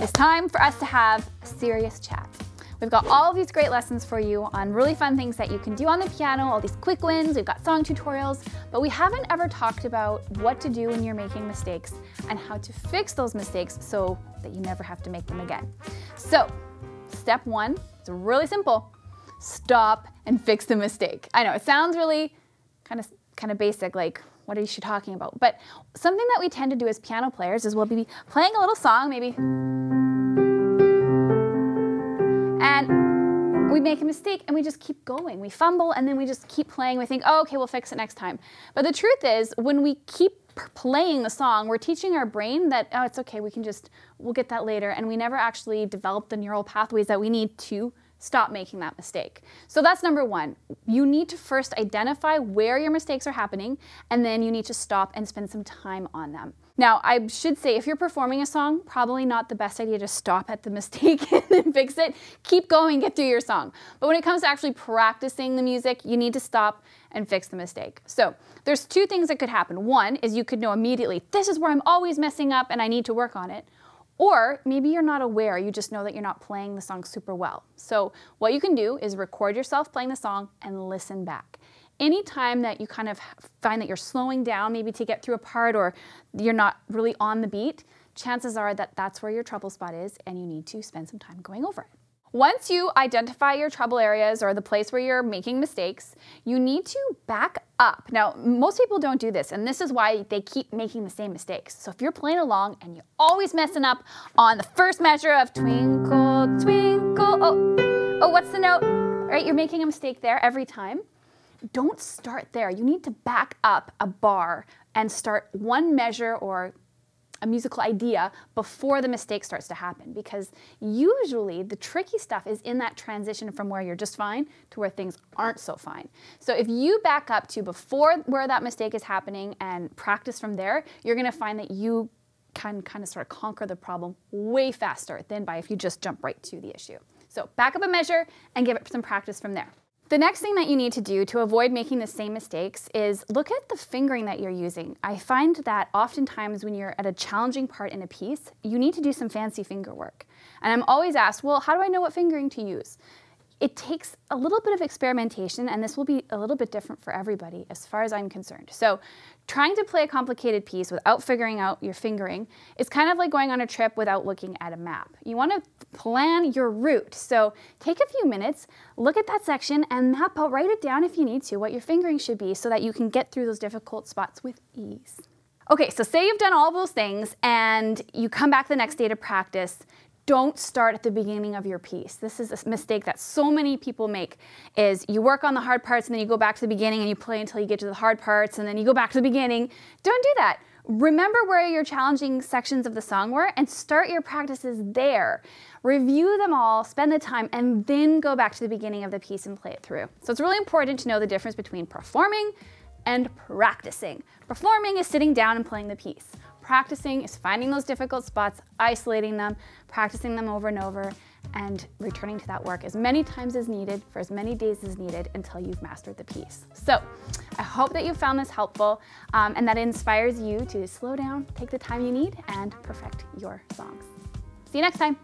it's time for us to have a serious chat. We've got all of these great lessons for you on really fun things that you can do on the piano, all these quick wins, we've got song tutorials, but we haven't ever talked about what to do when you're making mistakes and how to fix those mistakes so that you never have to make them again. So, step one, it's really simple. Stop and fix the mistake. I know, it sounds really kind of basic, like what is she talking about? But something that we tend to do as piano players is we'll be playing a little song, maybe, and we make a mistake and we just keep going. We fumble and then we just keep playing. We think, oh, okay, we'll fix it next time. But the truth is, when we keep playing the song, we're teaching our brain that, oh, it's okay, we'll get that later. And we never actually develop the neural pathways that we need to stop making that mistake. So that's number one. You need to first identify where your mistakes are happening, and then you need to stop and spend some time on them. Now, I should say, if you're performing a song, probably not the best idea to stop at the mistake and then fix it. Keep going, get through your song. But when it comes to actually practicing the music, you need to stop and fix the mistake. So there's two things that could happen. One is you could know immediately, this is where I'm always messing up and I need to work on it. Or maybe you're not aware, you just know that you're not playing the song super well. So what you can do is record yourself playing the song and listen back. Anytime that you kind of find that you're slowing down, maybe to get through a part, or you're not really on the beat, chances are that that's where your trouble spot is and you need to spend some time going over it. Once you identify your trouble areas or the place where you're making mistakes, you need to back up. Now, most people don't do this, and this is why they keep making the same mistakes. So if you're playing along and you're always messing up on the first measure of twinkle, twinkle, oh, what's the note? Right, you're making a mistake there every time. Don't start there. You need to back up a bar and start one measure or a musical idea before the mistake starts to happen, because usually the tricky stuff is in that transition from where you're just fine to where things aren't so fine. So if you back up to before where that mistake is happening and practice from there, you're going to find that you can kind of sort of conquer the problem way faster than if you just jump right to the issue. So back up a measure and give it some practice from there. The next thing that you need to do to avoid making the same mistakes is look at the fingering that you're using. I find that oftentimes when you're at a challenging part in a piece, you need to do some fancy finger work. And I'm always asked, well, how do I know what fingering to use? It takes a little bit of experimentation, and this will be a little bit different for everybody as far as I'm concerned. So trying to play a complicated piece without figuring out your fingering is kind of like going on a trip without looking at a map. You want to plan your route. So take a few minutes, look at that section, and map out, write it down if you need to, what your fingering should be so that you can get through those difficult spots with ease. Okay, so say you've done all those things and you come back the next day to practice. Don't start at the beginning of your piece. This is a mistake that so many people make, is you work on the hard parts and then you go back to the beginning and you play until you get to the hard parts and then you go back to the beginning. Don't do that. Remember where your challenging sections of the song were and start your practices there. Review them all, spend the time, and then go back to the beginning of the piece and play it through. So it's really important to know the difference between performing and practicing. Performing is sitting down and playing the piece. Practicing is finding those difficult spots, isolating them, practicing them over and over, and returning to that work as many times as needed for as many days as needed until you've mastered the piece. So I hope that you found this helpful and that it inspires you to slow down, take the time you need, and perfect your songs. See you next time.